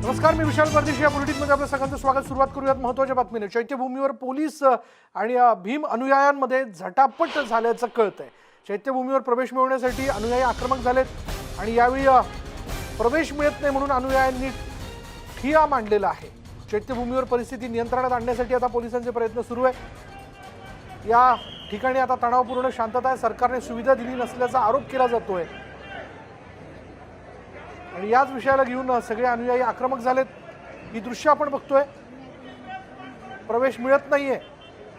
नमस्कार, मी विशाल परदेशी. या बुलेटिनमध्ये आपलं सगळ्यांचं स्वागत. सुरुवात करूयात महत्त्वाच्या बातमीने. चैत्यभूमीवर पोलीस आणि भीम अनुयायांमध्ये झटापट झाल्याचं कळतंय. चैत्यभूमीवर प्रवेश मिळवण्यासाठी अनुयायी आक्रमक झालेत आणि यावेळी प्रवेश मिळत नाही म्हणून अनुयायांनी ठिय्या मांडलेला आहे. चैत्यभूमीवर परिस्थिती नियंत्रणात आणण्यासाठी आता पोलिसांचे प्रयत्न सुरू आहे. या ठिकाणी आता तणावपूर्ण शांतता आहे. सरकारने सुविधा दिली नसल्याचा आरोप केला जातोय आणि याच विषयाला घेऊन सगळे अनुयायी आक्रमक झालेत. ही दृश्य आपण बघतोय. प्रवेश मिळत नाहीये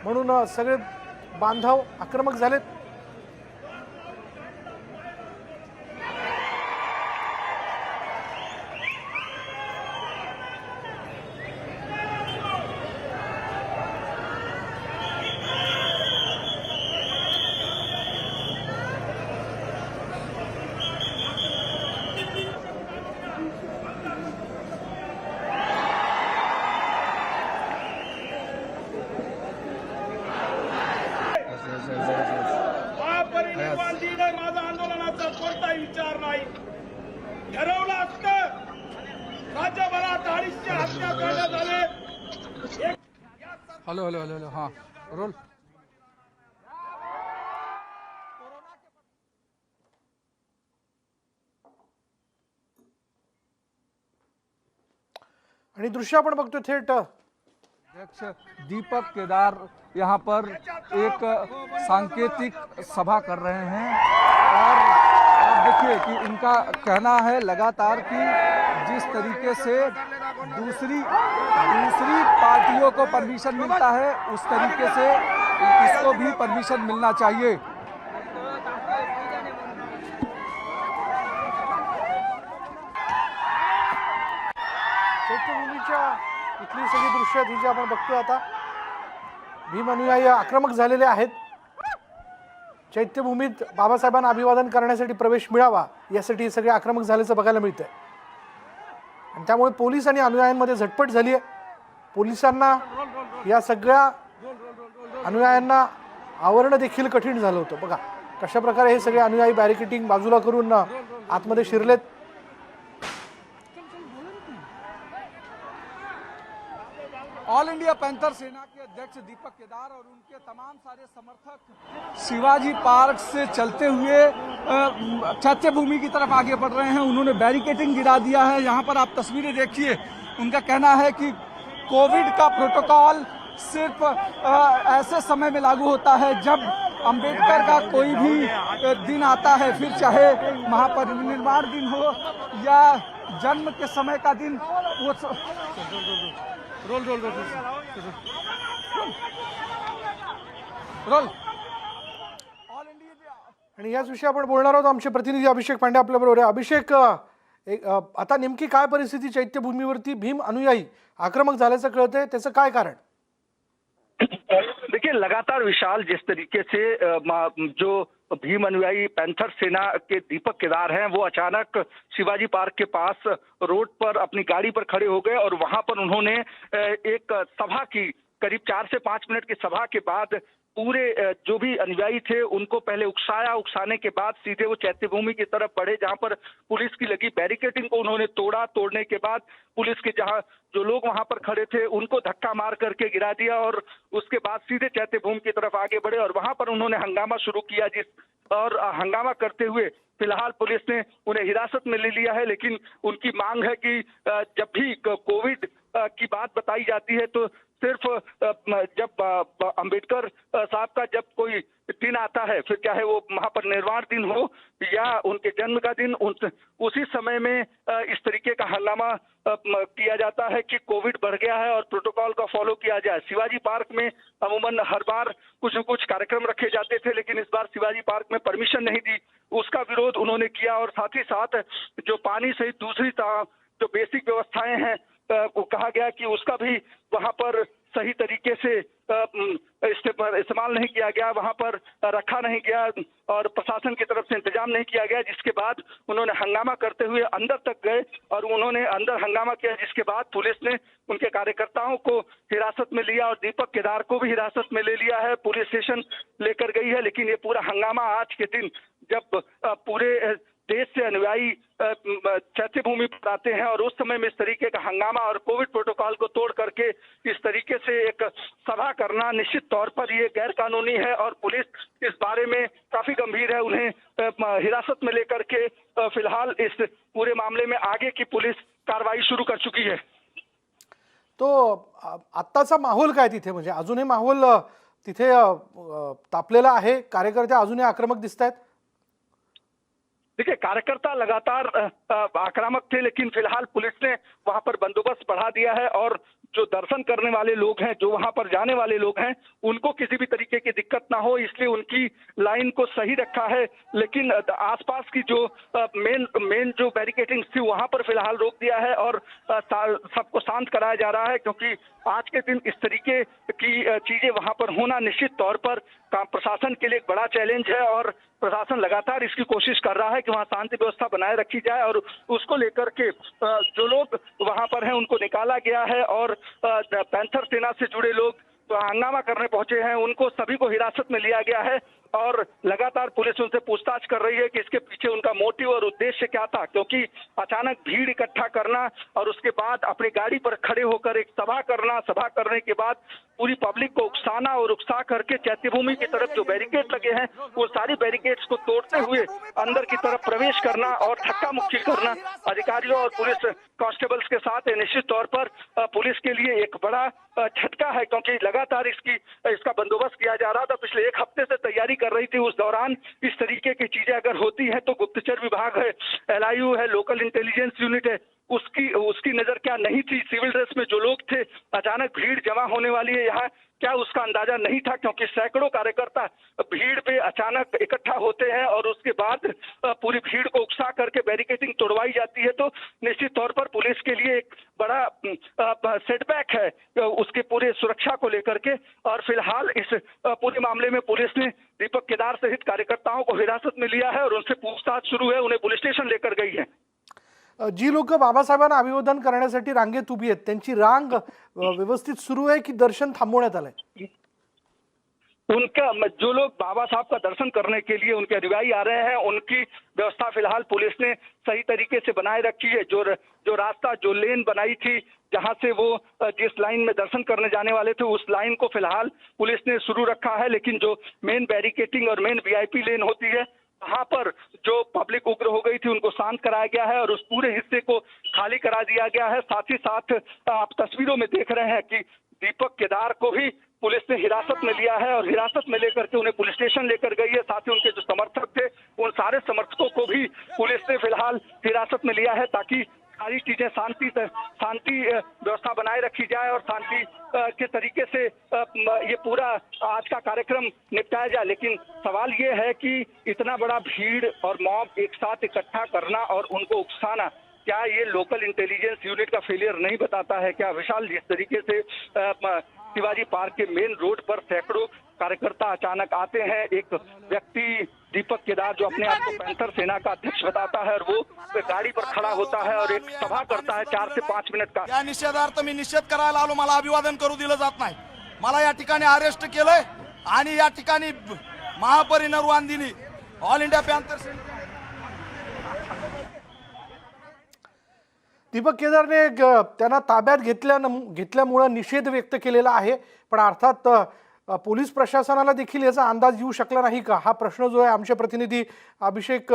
म्हणून सगळे बांधव आक्रमक झालेत. परिनिर्वाण दिन आहे. माझा आंदोलनाचा कोणताही विचार नाही. ठरवलं असतं राज्यभरात 250 हत्या करण्यात आले. हेलो हेलो हेलो हेलो हाँ रोल. आणि दृश्य आपण बघतोय थेट. अध्यक्ष दीपक केदार यहाँ पर एक सांकेतिक सभा कर रहे हैं और आप देखिए कि उनका कहना है लगातार कि जिस तरीके से दूसरी पार्टियों को परमिशन मिलता है उस तरीके से इसको भी परमिशन मिलना चाहिए. चैत्यभूमीच्या इथली सगळी दृश्य आहेत, ही जी आपण बघतोय आता. भीम अनुयायी आक्रमक झालेले आहेत. चैत्यभूमीत बाबासाहेबांना अभिवादन करण्यासाठी प्रवेश मिळावा यासाठी सगळे आक्रमक झाल्याचं बघायला मिळतंय आणि त्यामुळे पोलीस आणि अनुयायांमध्ये झटपट झाली आहे. पोलिसांना या सगळ्या अनुयायांना आवरणं देखील कठीण झालं होतं. बघा कशा प्रकारे हे सगळे अनुयायी बॅरिकेटिंग बाजूला करून आतमध्ये शिरलेत. ऑल इंडिया पैंथर सेना के अध्यक्ष दीपक केदार और उनके तमाम सारे समर्थक शिवाजी पार्क से चलते हुए चैत्यभूमि की तरफ आगे बढ़ रहे हैं. उन्होंने बैरिकेडिंग गिरा दिया है. यहाँ पर आप तस्वीरें देखिए. उनका कहना है कि कोविड का प्रोटोकॉल सिर्फ ऐसे समय में लागू होता है जब अंबेडकर का कोई भी दिन आता है, फिर चाहे महापरिनिर्वाण दिन हो या जन्म के समय का दिन. वो role role role role. All India. आणि याच विषयी आपण बोलणार आहोत. आमचे प्रतिनिधी अभिषेक पांडे आपल्या बरोबर आहे. अभिषेक, आता नेमकी काय परिस्थिती चैत्यभूमीवरती भीम अनुयायी आक्रमक झाल्याचं कळतंय, त्याचं काय कारण? देखिए लगातार विशाल जिस तरीके से जो भीम अनुयायी पैंथर सेना के दीपक केदार हैं वो अचानक शिवाजी पार्क के पास रोड पर अपनी गाड़ी पर खड़े हो गए और वहां पर उन्होंने एक सभा की. करीब 4 से 5 मिनट की सभा के बाद पूरे जो भी अनुयायी थे उनको पहले उकसाने के बाद सीधे वो चैत्यभूमि की तरफ बढ़े जहां पर पुलिस की लगी बैरिकेडिंग को उन्होंने तोड़ा. तोड़ने के बाद पुलिस के जहां जो लोग वहां पर खड़े थे उनको धक्का मार करके गिरा दिया और उसके बाद सीधे चैत्यभूमि की तरफ आगे बढ़े और वहां पर उन्होंने हंगामा शुरू किया. और हंगामा करते हुए फिलहाल पुलिस ने उन्हें हिरासत में ले लिया है. लेकिन उनकी मांग है कि जब भी कोविड की बात बताई जाती है तो सिर्फ जब अंबेडकर साहब का जब कोई दिन आता है, फिर चाहे वो महापरिनिर्वाण दिन हो या उनके जन्म का दिन, उसी समय में इस तरीके का हंगामा किया जाता है कि कोविड बढ़ गया है और प्रोटोकॉल का फॉलो किया जाए. शिवाजी पार्क में अमूमन हर बार कुछ न कुछ कार्यक्रम रखे जाते थे लेकिन इस बार शिवाजी पार्क में परमिशन नहीं दी. उसका विरोध उन्होंने किया और साथ ही साथ जो पानी सहित दूसरी जो बेसिक व्यवस्थाएं हैं को कहा गया कि उसका भी वहां पर सही तरीके से इस्तेमाल नहीं किया गया, वहां पर रखा नहीं गया और प्रशासन की तरफ से इंतजाम नहीं किया गया. जिसके बाद उन्होंने हंगामा करते हुए अंदर तक गए और उन्होंने अंदर हंगामा किया. जिसके बाद पुलिस ने उनके कार्यकर्ताओं को हिरासत में लिया और दीपक केदार को भी हिरासत में ले लिया है, पुलिस स्टेशन लेकर गई है. लेकिन ये पूरा हंगामा आज के दिन जब पूरे देश से अनुयायी चैत्य भूमि पर आते हैं और उस समय में इस तरीके का हंगामा और कोविड प्रोटोकॉल को तोड़ करके इस तरीके से एक सभा करना निश्चित तौर पर ये गैर कानूनी है और पुलिस इस बारे में काफी गंभीर है। उन्हें हिरासत में लेकर के फिलहाल इस पूरे मामले में आगे की पुलिस कार्रवाई शुरू कर चुकी है। तो आत्ताचा माहोल काय तिथे, म्हणजे अजूनही माहोल तिथे तापलेला आहे, कार्यकर्ते अजूनही आक्रमक दिसतायत? देखिए, कार्यकर्ता लगातार आक्रामक थे, लेकिन फिलहाल पुलिस ने वहां पर बंदोबस्त बढ़ा दिया है और जो दर्शन करने वाले लोग हैं, जो वहां पर जाने वाले लोग हैं, उनको किसी भी तरीके की दिक्कत ना हो, इसलिए उनकी लाइन को सही रखा है। लेकिन आसपास की जो मेन जो बैरिकेडिंग थी वहां पर फिलहाल रोक दिया है और सबको शांत कराया जा रहा है, क्योंकि आज के दिन इस तरीके की चीजें वहां पर होना निश्चित तौर पर प्रशासन के लिए एक बड़ा चैलेंज है और प्रशासन लगातार इसकी कोशिश कर रहा है कि वहां शांति व्यवस्था बनाए रखी जाए और उसको लेकर के जो लोग वहां पर हैं उनको निकाला गया है और पैंथर सेना से जुड़े लोग तो हंगामा करने पहुंचे हैं, उनको सभी को हिरासत में लिया गया है और लगातार पुलिस उनसे पूछताछ कर रही है कि इसके पीछे उनका मोटिव और उद्देश्य क्या था, क्योंकि अचानक भीड़ इकट्ठा करना और उसके बाद अपनी गाड़ी पर खड़े होकर एक सभा करना, सभा करने के बाद पूरी पब्लिक को उकसाना और उकसा करके चैत्यभूमि की तरफ जो बैरिकेड लगे हैं वो सारी बैरिकेड्स को तोड़ते हुए अंदर की तरफ प्रवेश करना और धक्का मुक्की करना अधिकारियों और पुलिस कांस्टेबल्स के साथ निश्चित तौर पर पुलिस के लिए एक बड़ा झटका है, क्योंकि लगातार इसका बंदोबस्त किया जा रहा था। पिछले एक हफ्ते से तैयारी कर रही थी, उस दौरान इस तरीके की चीजें अगर होती हैं तो गुप्तचर विभाग है, LIU है, लोकल इंटेलिजेंस यूनिट है, उसकी नजर क्या नहीं थी। सिविल ड्रेस में जो लोग थे, अचानक भीड़ जमा होने वाली है यहाँ, क्या उसका अंदाजा नहीं था, क्योंकि सैकड़ों कार्यकर्ता भीड़ पे अचानक इकट्ठा होते हैं और उसके बाद पूरी भीड़ को उकसा करके बैरिकेडिंग तोड़वाई जाती है। तो निश्चित तौर पर पुलिस के लिए एक बड़ा सेटबैक है उसके पूरे सुरक्षा को लेकर के और फिलहाल इस पूरे मामले में पुलिस ने दीपक केदार सहित कार्यकर्ताओं को हिरासत में लिया है और उनसे पूछताछ शुरू है, उन्हें पुलिस स्टेशन लेकर गई है। जी लोक बाबासाहेबांना अभिवादन करण्यासाठी रांगेत उभी आहेत, त्यांची रांग व्यवस्थित सुरू आहे की दर्शन थांबवण्यात आलंय? उनका जो लोग बाबा साहब का दर्शन करने के लिए उनके अनुयायी आ रहे हैं, उनकी व्यवस्था फिलहाल पुलिस ने सही तरीके से बनाए रखी है। जो रास्ता, जो लेन बनाई थी जहां से वो जिस लाइन में दर्शन करने जाने वाले थे, उस लाइन को फिलहाल पुलिस ने शुरू रखा है, लेकिन जो मेन बैरिकेटिंग और मेन VIP लेन होती है वहां पर जो पब्लिक उग्र हो गई थी उनको शांत कराया गया है और उस पूरे हिस्से को खाली करा दिया गया है। साथ ही साथ आप तस्वीरों में देख रहे हैं कि दीपक केदार को भी पुलिस ने हिरासत में लिया है और हिरासत में लेकर के उन्हें पुलिस स्टेशन लेकर गई है। साथ ही उनके जो समर्थक थे उन सारे समर्थकों को भी पुलिस ने फिलहाल हिरासत में लिया है, ताकि सारी चीजें शांति व्यवस्था बनाए रखी जाए और शांति के तरीके से ये पूरा आज का कार्यक्रम निपटाया जाए। लेकिन सवाल ये है कि इतना बड़ा भीड़ और मॉब एक साथ इकट्ठा करना और उनको उकसाना, क्या ये लोकल इंटेलिजेंस यूनिट का फेलियर नहीं बताता है? क्या विशाल, जिस तरीके से शिवाजी पार्क के मेन रोड पर सैकड़ों कार्यकर्ता अचानक आते हैं, एक व्यक्ति दीपक केदार जो अपने आप को पैंथर सेना का अध्यक्ष बताता है और वो गाड़ी पर खड़ा होता है और एक सभा करता है 4 से 5 मिनिट का। या निषेधार्थ मी निषेध करायला आलो, मला अभिवादन करू दिलं जात नाही, मला या ठिकाणी अरेस्ट केलंय आणि या ठिकाणी महापरिनिर्वाण दिनी ऑल इंडिया पॅन्थर सेना दीपक केदारने त्यांना ताब्यात घेतल्यामुळे निषेध व्यक्त केलेला आहे, पण अर्थात पोलीस प्रशासनाला देखील याचा अंदाज येऊ शकला नाही का, हा प्रश्न जो आहे आमचे प्रतिनिधी अभिषेक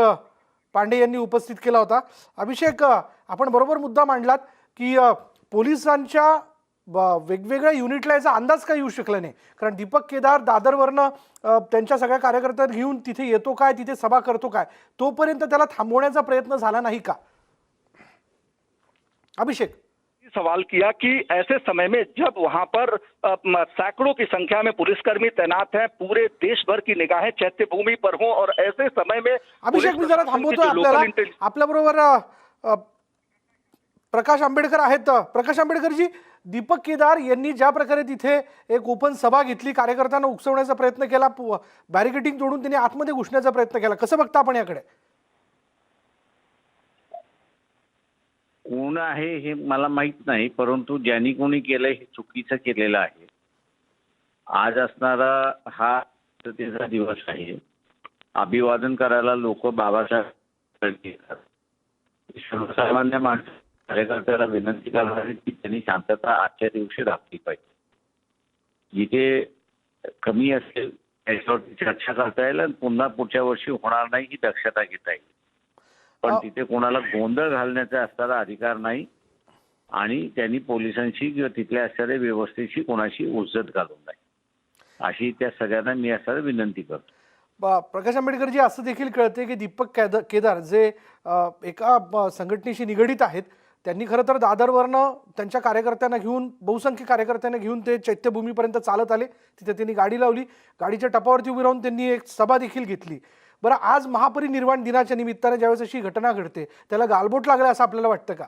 पांडे यांनी उपस्थित केला होता। अभिषेक, आपण बरोबर मुद्दा मांडलात की पोलिसांच्या वेगवेगळ्या युनिटला याचा अंदाज का येऊ शकला नाही, कारण दीपक केदार दादरवरनं त्यांच्या सगळ्या कार्यकर्त्यांना घेऊन तिथे येतो काय, तिथे सभा करतो काय, तोपर्यंत त्याला थांबवण्याचा प्रयत्न झाला नहीं का? अभिषेक, सवाल किया कि ऐसे समय में जब वहां पर सैकड़ों की संख्या में पुलिसकर्मी तैनात हैं, पूरे देश भर की निगाहें चैत्य भूमि पर हों और ऐसे समय में अभिषेक मी जरा थांबवतोय आपल्याला, आपल्याबरोबर प्रकाश आंबेडकर आहेत। प्रकाश आंबेडकर जी, दीपक केदार यांनी ज्या प्रकारे तिथे एक ओपन सभा घेतली, कार्यकर्त्यांना उकसवण्याचा प्रयत्न केला, बॅरिकेडिंग तोडून त्यांनी आतमध्ये घुसण्याचा प्रयत्न केला, कसं बघता आपण याकडे? कोण आहे हे मला माहित नाही, परंतु ज्यांनी कोणी केलंय हे चुकीचं केलेलं आहे। आज असणारा हा त्याचा दिवस आहे, अभिवादन करायला लोक बाबासाहेब सर्वसामान्य माणसं कार्यकर्त्याला विनंती करणार आहे की त्यांनी शांतता आजच्या दिवशी राखली पाहिजे. जिथे कमी असेल त्याच्यावरती चर्चा करता येईल आणि पुन्हा पुढच्या वर्षी होणार नाही ही दक्षता घेता येईल. पण तिथे कोणाला गोंधळ घालण्याचा असणारा अधिकार नाही आणि त्यांनी पोलिसांशी किंवा तिथल्या असणाऱ्या व्यवस्थेशी कोणाशी उज्जत घालू नये अशी त्या सगळ्यांना मी असणारी विनंती करतो. प्रकाश आंबेडकरजी असं देखील कळते की दीपक केदार जे एका संघटनेशी निगडीत आहेत, त्यांनी खरं तर दादरवरनं त्यांच्या कार्यकर्त्यांना घेऊन, बहुसंख्य कार्यकर्त्यांना घेऊन ते चैत्यभूमीपर्यंत चालत आले. तिथे त्यांनी गाडी लावली, गाडीच्या टपावरती उभी राहून त्यांनी एक सभा देखील घेतली. बरं, आज महापरिनिर्वाण दिनाच्या निमित्ताने ज्यावेळेस अशी घटना घडते त्याला गालबोट लागला असं आपल्याला वाटतं का?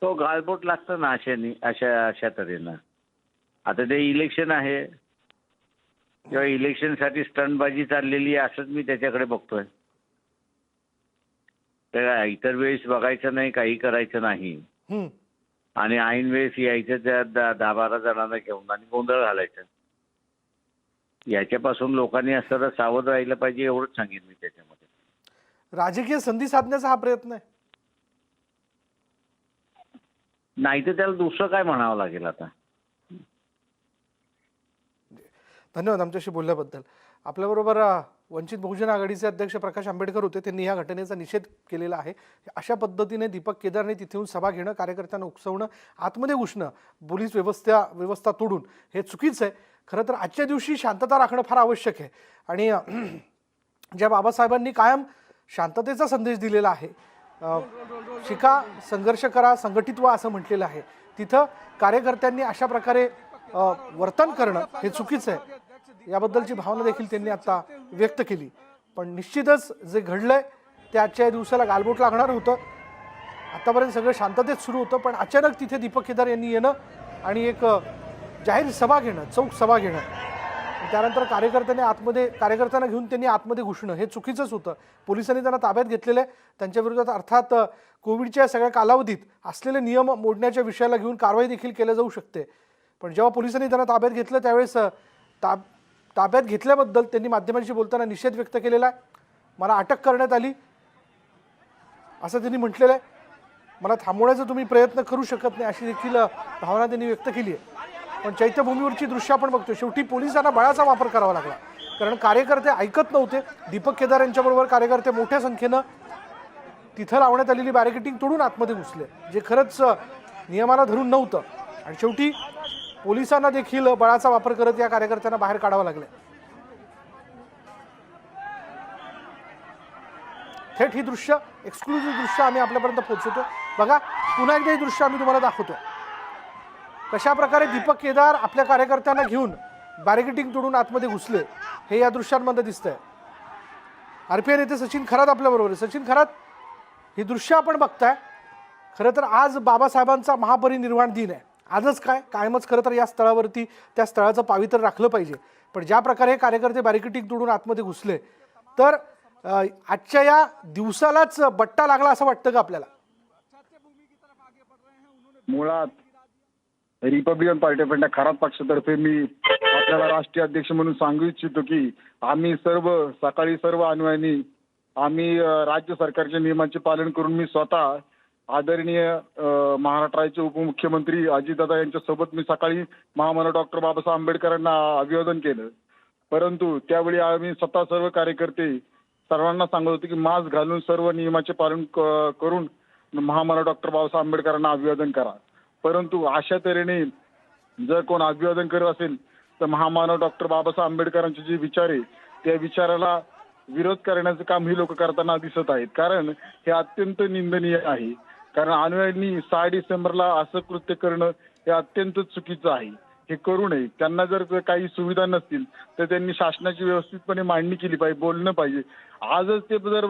तो गालबोट लागतं ना अशा तऱ्हेनं. आता ते इलेक्शन आहे किंवा इलेक्शनसाठी स्टंटबाजी चाललेली आहे असंच मी त्याच्याकडे बघतोय. तर इतर वेळेस बघायचं नाही, काही करायचं नाही आणि ऐन वेळेस यायचं त्या 10-12 जणांना घेऊन आणि गोंधळ घालायचं. याच्यापासून लोकांनी असं सावध राहिलं पाहिजे एवढंच सांगेन मी त्याच्यामध्ये. राजकीय संधी साधण्याचा हा प्रयत्न आहे? नाही तर त्याला दुसरं काय म्हणावं लागेल आता. धन्यवाद आमच्याशी बोलल्याबद्दल. आपल्याबरोबर वंचित बहुजन आघाडीचे अध्यक्ष प्रकाश आंबेडकर होते. त्यांनी या घटनेचा निषेध केलेला आहे. अशा पद्धतीने दीपक केदारने तिथे येऊन सभा घेणं, कार्यकर्त्यांना उकसवणं, आतमध्ये घुसणं, पोलीस व्यवस्था तोडून हे चुकीचं आहे. खरं तर आजच्या दिवशी शांतता राखणं फार आवश्यक आहे आणि ज्या बाबासाहेबांनी कायम शांततेचा संदेश दिलेला आहे, शिका, संघर्ष करा, संघटित व्हा असं म्हटलेलं आहे, तिथं कार्यकर्त्यांनी अशा प्रकारे वर्तन करणं हे चुकीचं आहे. याबद्दलची भावना देखील त्यांनी आता व्यक्त केली. पण निश्चितच जे घडलंय ते आजच्या दिवसाला गालबोट लागणार होतं. आतापर्यंत सगळं शांततेत सुरू होतं, पण अचानक तिथे दीपक केदार यांनी येणं आणि एक जाहीर सभा घेणं, चौक सभा घेणं, त्यानंतर कार्यकर्त्यांना घेऊन त्यांनी आतमध्ये घुसणं हे चुकीचंच होतं. पोलिसांनी त्यांना ताब्यात घेतलेलं आहे. त्यांच्या विरोधात अर्थात कोविडच्या सगळ्या कालावधीत असलेले नियम मोडण्याच्या विषयाला घेऊन कारवाई देखील केली जाऊ शकते. पण जेव्हा पोलिसांनी त्यांना ताब्यात घेतलं त्यावेळेस ताब्यात घेतल्याबद्दल त्यांनी माध्यमांशी बोलताना निषेध व्यक्त केलेला आहे. मला अटक करण्यात आली असं त्यांनी म्हटलेलं आहे. मला थांबवण्याचा तुम्ही प्रयत्न करू शकत नाही अशी देखील भावना त्यांनी व्यक्त केली आहे. पण चैत्यभूमीवरची दृश्य आपण बघतो. शेवटी पोलिसांना बळाचा वापर करावा लागला, कारण कार्यकर्ते ऐकत नव्हते. दीपक केदार यांच्याबरोबर कार्यकर्ते मोठ्या संख्येनं तिथं लावण्यात आलेली बॅरिकेडिंग तोडून आतमध्ये घुसले, जे खरंच नियमाला धरून नव्हतं. आणि शेवटी पोलिसांना देखील बळाचा वापर करत या कार्यकर्त्यांना बाहेर काढावं लागलं. थेट ही दृश्य, एक्सक्लुझिव्ह दृश्य आम्ही आपल्यापर्यंत पोहोचवतो. बघा, पुन्हा एकदा ही दृश्य आम्ही तुम्हाला दाखवतो. कशा प्रकारे दीपक केदार आपल्या कार्यकर्त्यांना घेऊन बॅरिकेडिंग तोडून आतमध्ये घुसले हे या दृश्यांमध्ये दिसतंय. आरपीआय नेते सचिन खरात आपल्याबरोबर आहे. सचिन खरात, ही दृश्य आपण बघताय. खरं तर आज बाबासाहेबांचा महापरिनिर्वाण दिन आहे. आजच काय, कायमच खरं तर या स्थळावरती त्या स्थळाचं पावित्र्य राखलं पाहिजे. पण ज्या प्रकारे कार्यकर्ते बॅरिकेडिंग तोडून आतमध्ये घुसले तर आजच्या या दिवसालाच बट्टा लागला असं वाटतं का आपल्याला? मुळात Republican party of India Kharat पक्षातर्फे मी आपल्याला राष्ट्रीय अध्यक्ष म्हणून सांगू इच्छितो की आम्ही सकाळी सर्व अनुयायांनी आम्ही राज्य सरकारच्या नियमांचे पालन करून मी स्वतः आदरणीय महाराष्ट्राचे उपमुख्यमंत्री अजितदादा यांच्यासोबत मी सकाळी महामानव डॉक्टर बाबासाहेब आंबेडकरांना अभिवादन केलं. परंतु त्यावेळी आम्ही स्वतः सर्व कार्यकर्ते सर्वांना सांगत होतो की मास्क घालून सर्व नियमाचे पालन करून महामानव डॉक्टर बाबासाहेब आंबेडकरांना अभिवादन करा. परंतु अशा तऱ्हेने जर कोण अभिवादन करत असेल तर महामानव डॉक्टर बाबासाहेब आंबेडकरांचे जे विचार आहे त्या विचाराला विरोध करण्याचं काम ही लोक करताना दिसत आहेत. कारण हे अत्यंत निंदनीय आहे. कारण अनुयायांनी 6 डिसेंबरला असं कृत्य करणं हे अत्यंत चुकीचं आहे. हे करू नये. त्यांना जर काही सुविधा नसतील तर त्यांनी शासनाची व्यवस्थितपणे मांडणी केली पाहिजे, बोलणं पाहिजे. आजच ते जर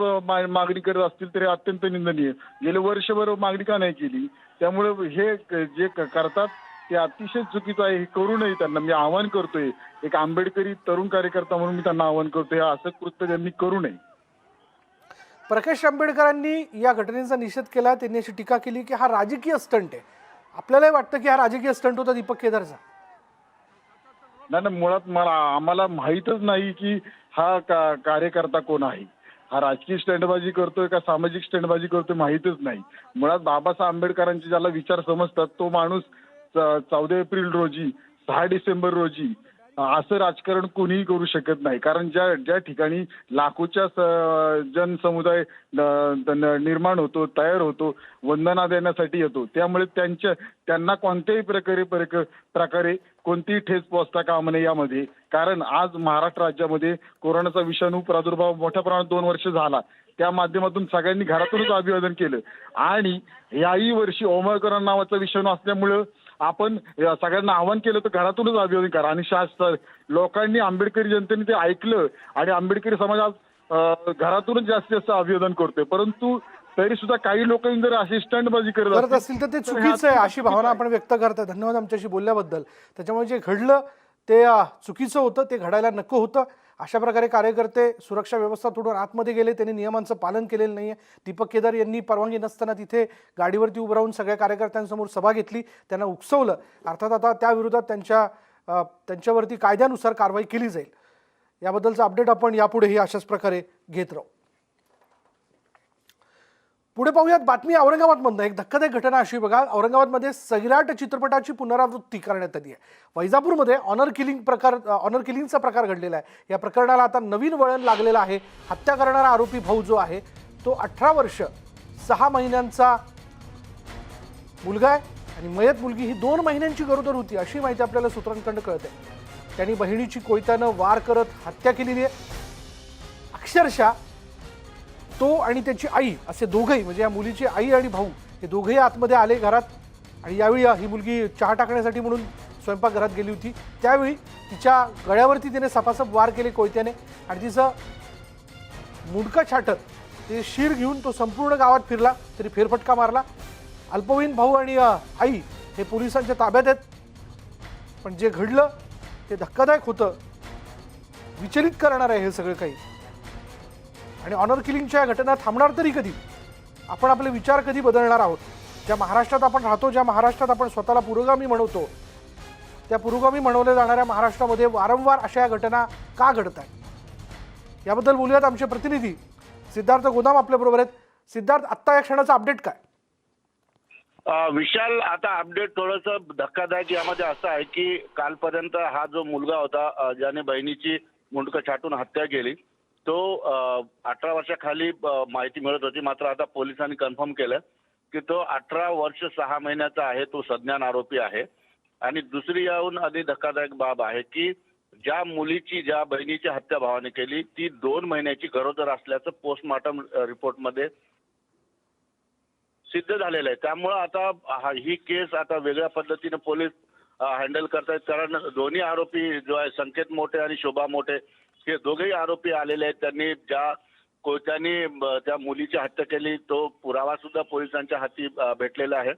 मागणी करत असतील तर हे अत्यंत निंदनीय. गेले वर्षभर मागणी का नाही केली? त्यामुळे हे जे करतात ते अतिशय चुकीचं आहे. हे करू नये. त्यांना मी आवाहन करतोय, एक आंबेडकरी तरुण कार्यकर्ता म्हणून मी त्यांना आवाहन करतोय, असं कृत्य त्यांनी करू नये. प्रकाश आंबेडकरांनी या घटनेचा निषेध केला. त्यांनी अशी टीका केली की हा राजकीय स्टंट आहे. आपल्यालाही वाटतं की हा राजकीय स्टंट होता दीपक केदारचा? नाही, मुळात आम्हाला माहीतच नाही की हा कार्यकर्ता कोण आहे. हा राजकीय स्टँडबाजी करतोय का सामाजिक स्टँडबाजी करतोय माहीतच नाही. मुळात बाबासाहेब आंबेडकरांचे ज्याला विचार समजतात तो माणूस 14 एप्रिल रोजी 6 डिसेंबर रोजी असं राजकारण कोणीही करू शकत नाही. कारण ज्या ठिकाणी लाखोच्या जनसमुदाय निर्माण होतो, तयार होतो, वंदना देण्यासाठी येतो, त्यामुळे त्यांना कोणत्याही प्रकारे कोणतीही ठेच पोचता कामा नये यामध्ये. कारण आज महाराष्ट्र राज्यामध्ये कोरोनाचा विषाणू प्रादुर्भाव मोठ्या प्रमाणात 2 वर्ष झाला. त्या माध्यमातून सगळ्यांनी घरातूनच अभिवादन केलं आणि याही वर्षी ओमिक्रॉन नावाचा विषाणू असल्यामुळं आपण सगळ्यांना आवाहन केलं तर घरातूनच अभिवादन करा. आणि लोकांनी आंबेडकरी जनतेने ते ऐकलं आणि आंबेडकरी समाज आज घरातूनच जास्तीत जास्त अभिवादन करतोय. परंतु तरी सुद्धा काही लोकांनी जर अशी स्टंटबाजी करत असतील तर ते चुकीचं आहे अशी भावना आपण व्यक्त करताय. धन्यवाद आमच्याशी बोलल्याबद्दल. त्याच्यामुळे जे घडलं ते चुकीचं होतं, ते घडायला नको होतं. अशा प्रकारे कार्यकर्ते सुरक्षा व्यवस्था तोडून आतमध्ये गेले, त्यांनी नियमांचं पालन केलेलं नाहीये. दीपक केदार यांनी परवानगी नसताना तिथे गाडीवरती उभं राहून सगळ्या कार्यकर्त्यांसमोर सभा घेतली, त्यांना उकसवलं. अर्थात आता त्या विरोधात त्यांच्यावरती कायद्यानुसार कारवाई केली जाईल. याबद्दलचं अपडेट आपण यापुढेही अशाच प्रकारे घेत राहू. पुढे पाहूयात बातमी औरंगाबादमधनं. एक धक्कादायक घटना अशी बघा, औरंगाबादमध्ये सैराट चित्रपटाची पुनरावृत्ती करण्यात आली आहे. वैजापूरमध्ये ऑनर किलिंगचा प्रकार घडलेला आहे. या प्रकरणाला आता नवीन वळण लागलेलं आहे. हत्या करणारा आरोपी भाऊ जो आहे तो 18 वर्ष 6 महिन्यांचा मुलगा आहे आणि मयत मुलगी ही 2 महिन्यांची गरोदर होती अशी माहिती आपल्याला सूत्रांकडून कळते. त्यांनी बहिणीची कोयत्यानं वार करत हत्या केलेली आहे. अक्षरशः तो आणि त्याची आई असे दोघंही, म्हणजे या मुलीची आई आणि भाऊ हे दोघेही आतमध्ये आले घरात. आणि यावेळी ही मुलगी चहा टाकण्यासाठी म्हणून स्वयंपाकघरात गेली होती. त्यावेळी तिच्या गळ्यावरती तिने सपासप वार केले कोयत्याने आणि तिचं मुंडकं छाटत ते शीर घेऊन तो संपूर्ण गावात फिरला, तरी फेरफटका मारला. अल्पवयीन भाऊ आणि आई हे पोलिसांच्या ताब्यात आहेत. पण जे घडलं ते धक्कादायक होतं, विचलित करणार आहे हे सगळं काही. आणि ऑनर किलिंगच्या या घटना थांबणार तरी कधी? आपण आपले विचार कधी बदलणार आहोत? ज्या महाराष्ट्रात आपण राहतो, ज्या महाराष्ट्रात आपण स्वतःला पुरोगामी म्हणवतो, त्या पुरोगामी म्हणवल्या जाणाऱ्या महाराष्ट्रामध्ये वारंवार अशा या घटना का घडत आहेत? याबद्दल बोलूयात आमचे प्रतिनिधी सिद्धार्थ गोदाम आपल्याबरोबर आहेत. सिद्धार्थ, आत्ता या क्षणाचा अपडेट काय? विशाल, आता अपडेट थोडंसं धक्कादायक यामध्ये असं आहे की कालपर्यंत हा जो मुलगा होता ज्याने बहिणीची मुंडकं छाटून हत्या केली तो 18 वर्षाखाली माहिती मिळत होती. मात्र आता पोलिसांनी कन्फर्म केलं की तो 18 वर्ष 6 महिन्याचा आहे, तो संज्ञान आरोपी आहे. आणि दुसरी याहून अधिक धक्कादायक बाब आहे की ज्या बहिणीची हत्या भावाने केली ती 2 महिन्याची गरोदर असल्याचं पोस्टमॉर्टम रिपोर्टमध्ये सिद्ध झालेलं आहे. त्यामुळे आता ही केस आता वेगळ्या पद्धतीने पोलीस हँडल करतायत. कारण दोन्ही आरोपी जो आहे संकेत मोठे आणि शोभा मोठे हे दोघेही आरोपी आलेले आहेत. त्यांनी ज्या कोयत्याने त्या मुलीची हत्या केली तो पुरावा सुद्धा पोलिसांच्या हाती भेटलेला आहे.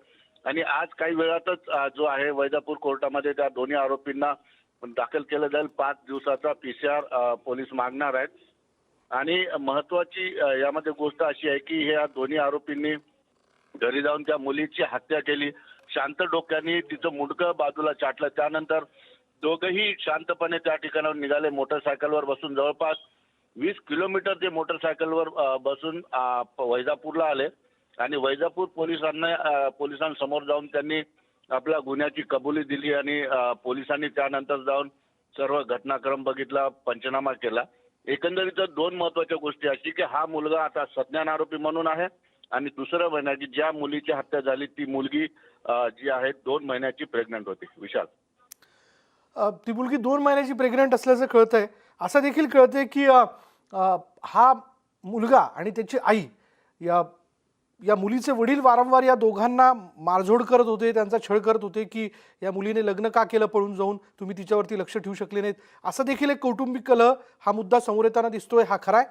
आणि आज काही वेळातच जो आहे वैजापूर कोर्टामध्ये त्या दोन्ही आरोपींना दाखल केलं जाईल. 5 दिवसाचा PCR पोलीस मागणार आहेत. आणि महत्वाची यामध्ये गोष्ट अशी आहे की ह्या दोन्ही आरोपींनी घरी जाऊन त्या मुलीची हत्या केली. शांत डोक्याने तिचं मुंडकं बाजूला चाटलं. त्यानंतर दोघंही शांतपणे त्या ठिकाणावर निघाले. मोटरसायकलवर बसून जवळपास 20 किलोमीटर ते मोटरसायकलवर बसून वैजापूरला आले आणि वैजापूर पोलिसांसमोर जाऊन त्यांनी आपल्या गुन्ह्याची कबुली दिली. आणि पोलिसांनी त्यानंतर जाऊन सर्व घटनाक्रम बघितला, पंचनामा केला. एकंदरीत 2 महत्वाच्या गोष्टी अशी की हा मुलगा आता संज्ञान आरोपी म्हणून आहे आणि दुसरं म्हणजे ज्या मुलीची हत्या झाली ती मुलगी जी आहे 2 महिन्याची प्रेग्नंट होती. विशाल, ती मुलगी 2 महिन्याची प्रेग्नंट असल्याचं कळतंय. असं देखील कळतंय की हा मुलगा आणि त्याची आई या मुलीचे वडील वारंवार या दोघांना मारझोड करत होते, त्यांचा छळ करत होते की या मुलीने लग्न का केलं पळून जाऊन, तुम्ही तिच्यावरती लक्ष ठेवू शकले नाहीत. असं देखील एक कौटुंबिक कलह हा मुद्दा समोर येताना दिसतोय. हा खरा आहे?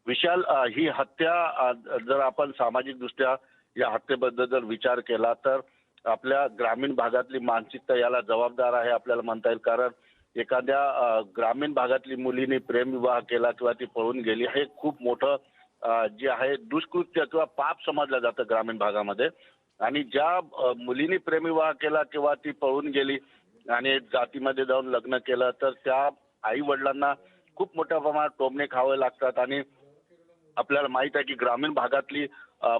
विशाल, ही हत्या जर आपण सामाजिक दृष्ट्या या हत्येबद्दल जर विचार केला तर आपल्या ग्रामीण भागातली मानसिकता याला जबाबदार आहे आपल्याला म्हणता येईल. कारण एखाद्या ग्रामीण भागातली मुलीने प्रेमविवाह केला किंवा ती पळून गेली हे खूप मोठं जे आहे दुष्कृत्य किंवा पाप समजलं जातं ग्रामीण भागामध्ये. आणि ज्या मुलीने प्रेमविवाह केला किंवा ती पळून गेली आणि जातीमध्ये जाऊन लग्न केलं तर त्या आई वडिलांना खूप मोठ्या प्रमाणात टोमणे खावे लागतात आणि आपल्याला माहित आहे की ग्रामीण भागातली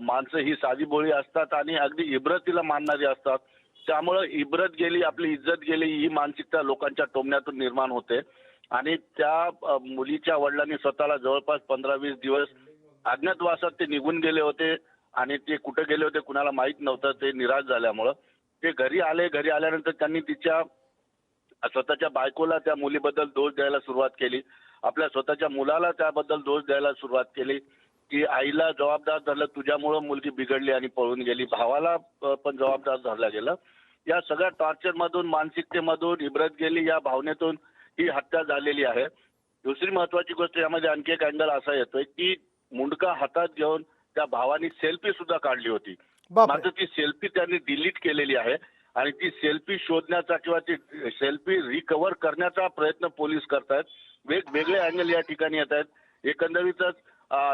माणसं ही साधीभोळी असतात आणि अगदी इब्रतीला मानणारी असतात. त्यामुळे इब्रत गेली, आपली इज्जत गेली, ही मानसिकता लोकांच्या टोमण्यातून निर्माण होते. आणि त्या मुलीच्या वडिलांनी स्वतःला जवळपास 15-20 दिवस अज्ञातवासात ते निघून गेले होते आणि ते कुठे गेले होते कुणाला माहित नव्हतं. ते निराश झाल्यामुळं ते घरी आले. घरी आल्यानंतर त्यांनी तिच्या स्वतःच्या बायकोला त्या मुलीबद्दल दोष द्यायला सुरुवात केली. आपल्या स्वतःच्या मुलाला त्याबद्दल दोष द्यायला सुरुवात केली की आईला जबाबदार धरलं, तुझ्यामुळं मुलगी बिघडली आणि पळून गेली. भावाला पण जबाबदार धरला गेला. या सगळ्या टॉर्चरमधून, मानसिकतेमधून, इब्रत गेली या भावनेतून ही हत्या झालेली आहे. दुसरी महत्वाची गोष्ट यामध्ये आणखी एक अँगल असा येतोय की मुंडका हातात घेऊन त्या भावानी सेल्फी सुद्धा काढली होती. बापरे. मात्र ती सेल्फी त्यांनी डिलीट केलेली आहे आणि ती सेल्फी शोधण्याचा किंवा ती सेल्फी रिकव्हर करण्याचा प्रयत्न पोलीस करतायत. वेगवेगळे अँगल या ठिकाणी येत आहेत. एकंदरीतच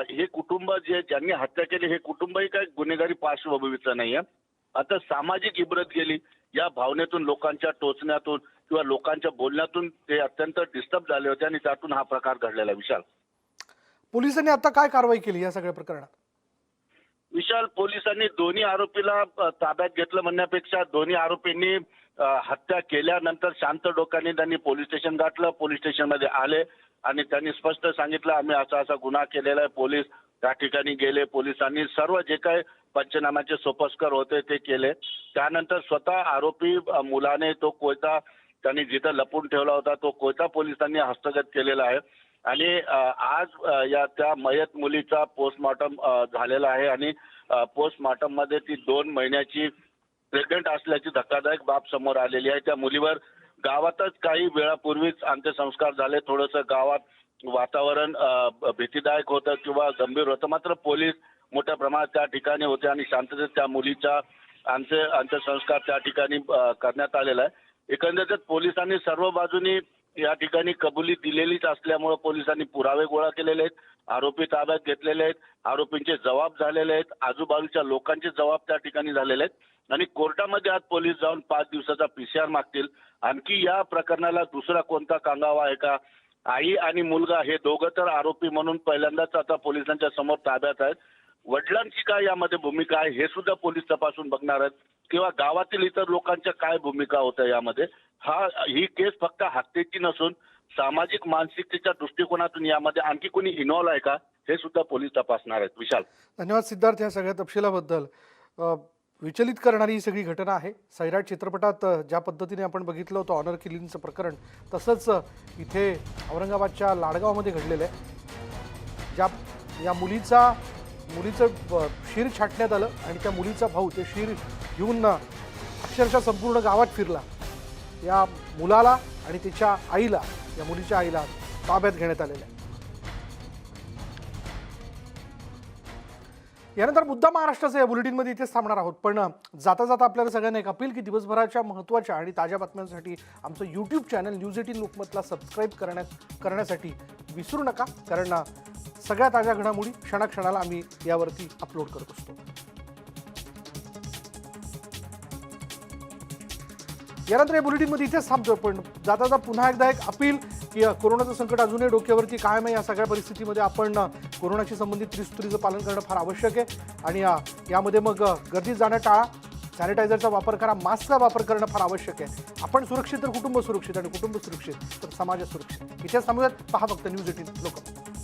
हे कुटुंब ज्यांनी हत्या केली हे कुटुंबही काही गुन्हेगारी पार्श्वभूमीचं नाहीये. आता सामाजिक इब्रत गेली या भावनेतून, लोकांच्या टोचण्यातून किंवा लोकांच्या बोलण्यातून ते अत्यंत डिस्टर्ब झाले होते आणि त्यातून हा प्रकार घडलेला. विशाल, पोलिसांनी आता काय कारवाई केली या सगळ्या प्रकरणात? विशाल, पोलिसांनी दोन्ही आरोपीला ताब्यात घेतलं म्हणण्यापेक्षा दोन्ही आरोपींनी हत्या केल्यानंतर शांत डोक्याने त्यांनी पोलीस स्टेशन गाठलं. पोलीस स्टेशनमध्ये आले आणि त्यांनी स्पष्ट सांगितलं आम्ही असा असा गुन्हा केलेला आहे. पोलीस त्या ठिकाणी गेले. पोलिसांनी सर्व जे काही पंचनाम्याचे सोपस्कर होते ते केले. त्यानंतर स्वतः आरोपी मुलाने तो कोयता त्यांनी जिथं लपून ठेवला होता तो कोयता पोलिसांनी हस्तगत केलेला आहे आणि आज या त्या मयत मुलीचा पोस्टमॉर्टम झालेला आहे आणि पोस्टमॉर्टम मध्ये ती 2 महिन्याची प्रेग्नंट असल्याची धक्कादायक बाब समोर आलेली आहे. त्या मुलीवर गावातच काही वेळापूर्वीच अंत्यसंस्कार झाले. थोडंसं गावात वातावरण भीतीदायक होतं किंवा गंभीर होतं. मात्र पोलीस मोठ्या प्रमाणात त्या ठिकाणी होते आणि शांततेत त्या मुलीचा अंत्यसंस्कार त्या ठिकाणी करण्यात आलेला आहे. एकंदरीत पोलिसांनी सर्व बाजूनी या ठिकाणी कबुली दिलेलीच असल्यामुळे पोलिसांनी पुरावे गोळा केलेले आहेत. आरोपी ताब्यात घेतलेले आहेत. आरोपींचे जबाब झालेले आहेत. आजूबाजूच्या लोकांचे जबाब त्या ठिकाणी झालेले आहेत आणि कोर्टामध्ये आज पोलीस जाऊन 5 दिवसाचा PCR मागतील. आणखी या प्रकरणाला दुसरा कोणता कांगावा आहे का? आई आणि मुलगा हे दोघं तर आरोपी म्हणून पहिल्यांदाच आता पोलिसांच्या समोर ताब्यात आहेत. वडिलांची काय यामध्ये भूमिका आहे हे सुद्धा पोलीस तपासून बघणार आहेत किंवा गावातील इतर लोकांच्या काय भूमिका होत्या यामध्ये. ही केस फक्त हत्येची नसून सामाजिक मानसिकतेच्या दृष्टिकोनातून यामध्ये आणखी कोणी इन्व्हॉल्व आहे का हे सुद्धा पोलीस तपासणार आहेत. विशाल, धन्यवाद सिद्धार्थ या सगळ्या तपशिलाबद्दल. विचलित करणारी ही सगळी घटना आहे. सैराट चित्रपटात ज्या पद्धतीने आपण बघितलं होतं ऑनर किलिंगचं प्रकरण, तसंच इथे औरंगाबादच्या लाडगावमध्ये घडलेलं आहे. या मुलीचं शीर छाटण्यात आलं आणि त्या मुलीचा भाऊ ते शीर घेऊन अक्षरशः संपूर्ण गावात फिरला. या मुलाला आणि तिच्या आईला, या मुलीच्या आईला ताब्यात घेण्यात आलेलं आहे. यानंतर मुद्दा महाराष्ट्राचा या बुलेटिनमध्ये इथेच थांबणार आहोत. पण जाता जाता आपल्याला सगळ्यांना एक अपील की दिवसभराच्या महत्त्वाच्या आणि ताज्या बातम्यांसाठी आमचं यूट्यूब चॅनल न्यूज 18 लोकमतला सबस्क्राईब करण्यासाठी विसरू नका. कारण सगळ्या ताज्या घडामोडी क्षणाक्षणाला आम्ही यावरती अपलोड करत असतो. यानंतर या बुलेटिनमध्ये इथेच थांबतो. पण जाता जाता पुन्हा एकदा एक अपील की कोरोनाचं संकट अजूनही डोक्यावरती कायम आहे. या सगळ्या परिस्थितीमध्ये आपण कोरोनाशी संबंधित त्रिसूत्रीचं पालन करणं फार आवश्यक आहे आणि यामध्ये मग गर्दीत जाणं टाळा. सॅनिटायझरचा वापर करा. मास्कचा वापर करणं फार आवश्यक आहे. आपण सुरक्षित तर कुटुंब सुरक्षित आणि कुटुंब सुरक्षित तर समाज सुरक्षित. इथेच थांबूयात. पहा फक्त न्यूज 18 लोकमत.